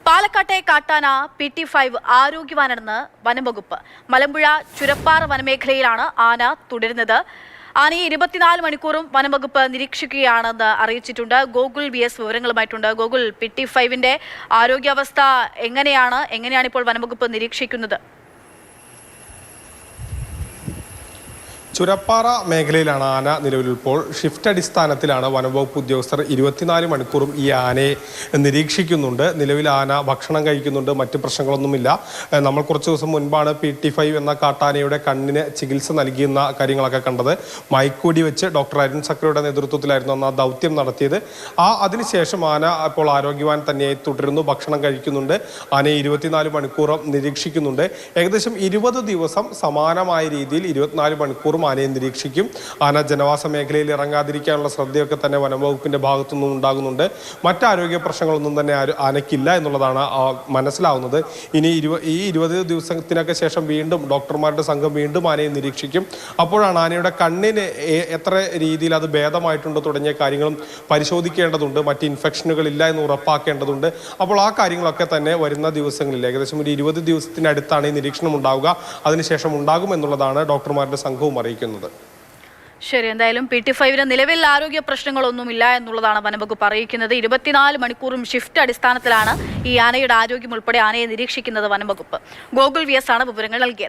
പാലക്കാട്ടെ കാട്ടാന PT5 ആരോഗ്യവാനെന്ന് വനംവകുപ്പ്. മലമ്പുഴ ചുരപ്പാറ വനമേഖലയിലാണ് ആന തുടരുന്നത്. ആനയെ 24 മണിക്കൂറും വനംവകുപ്പ് നിരീക്ഷിക്കുകയാണെന്ന് അറിയിച്ചിട്ടുണ്ട്. ഗോകുൽ VS വിവരങ്ങളുമായിട്ടുണ്ട്. ഗോകുൽ, PT5ന്റെ ആരോഗ്യാവസ്ഥ എങ്ങനെയാണ് ഇപ്പോൾ വനംവകുപ്പ് നിരീക്ഷിക്കുന്നത്? ചുരപ്പാറ മേഖലയിലാണ് ആന നിലവിലിപ്പോൾ. ഷിഫ്റ്റ് അടിസ്ഥാനത്തിലാണ് വനംവകുപ്പ് ഉദ്യോഗസ്ഥർ 24 മണിക്കൂറും ഈ ആനയെ നിരീക്ഷിക്കുന്നുണ്ട്. നിലവിൽ ആന ഭക്ഷണം കഴിക്കുന്നുണ്ട്, മറ്റ് പ്രശ്നങ്ങളൊന്നുമില്ല. നമ്മൾ കുറച്ച് ദിവസം മുൻപാണ് PT5 എന്ന കാട്ടാനയുടെ കണ്ണിന് ചികിത്സ നൽകിയെന്ന കാര്യങ്ങളൊക്കെ കണ്ടത്. മയക്കൂടി വെച്ച് ഡോക്ടർ അരുൺ സക്രയുടെ നേതൃത്വത്തിലായിരുന്നു അന്ന് ആ ദൗത്യം നടത്തിയത്. അതിനുശേഷം ആന ഇപ്പോൾ ആരോഗ്യവാൻ തന്നെയായി തുടരുന്നു, ഭക്ഷണം കഴിക്കുന്നുണ്ട്. ആനയെ 24 മണിക്കൂറും നിരീക്ഷിക്കുന്നുണ്ട്. ഏകദേശം 20 ദിവസം സമാനമായ രീതിയിൽ 24 മണിക്കൂറും ആനയെ നിരീക്ഷിക്കും. ആന ജനവാസ മേഖലയിൽ ഇറങ്ങാതിരിക്കാനുള്ള ശ്രദ്ധയൊക്കെ തന്നെ വനംവകുപ്പിന്റെ ഭാഗത്തുനിന്നും ഉണ്ടാകുന്നുണ്ട്. മറ്റാരോഗ്യ പ്രശ്നങ്ങളൊന്നും തന്നെ ആനയ്ക്കില്ല എന്നുള്ളതാണ് മനസ്സിലാവുന്നത്. ഇനി ഈ 20 ദിവസത്തിനൊക്കെ ശേഷം വീണ്ടും ഡോക്ടർമാരുടെ സംഘം വീണ്ടും ആനയെ നിരീക്ഷിക്കും. അപ്പോഴാണ് ആനയുടെ കണ്ണിന് എത്ര രീതിയിൽ അത് ഭേദമായിട്ടുണ്ട് തുടങ്ങിയ കാര്യങ്ങളും പരിശോധിക്കേണ്ടതുണ്ട്. മറ്റ് ഇൻഫെക്ഷനുകൾ ഇല്ല എന്ന് ഉറപ്പാക്കേണ്ടതുണ്ട്. അപ്പോൾ ആ കാര്യങ്ങളൊക്കെ തന്നെ വരുന്ന ദിവസങ്ങളിൽ ഏകദേശം ഒരു 20 ദിവസത്തിനടുത്താണ് ഈ നിരീക്ഷണം ഉണ്ടാവുക. അതിനുശേഷം ഉണ്ടാകും എന്നുള്ളതാണ് ഡോക്ടർമാരുടെ സംഘവും അറിയിക്കുന്നത്. ശരി, എന്തായാലും PT5ന് നിലവിൽ ആരോഗ്യ പ്രശ്നങ്ങളൊന്നുമില്ല എന്നുള്ളതാണ് വനംവകുപ്പ് അറിയിക്കുന്നത്. 24 മണിക്കൂറും ഷിഫ്റ്റ് അടിസ്ഥാനത്തിലാണ് ഈ ആനയുടെ ആരോഗ്യം ഉൾപ്പെടെ ആനയെ നിരീക്ഷിക്കുന്നത് വനംവകുപ്പ്. ഗോകുൽ VS ആണ് വിവരങ്ങൾ നൽകിയത്.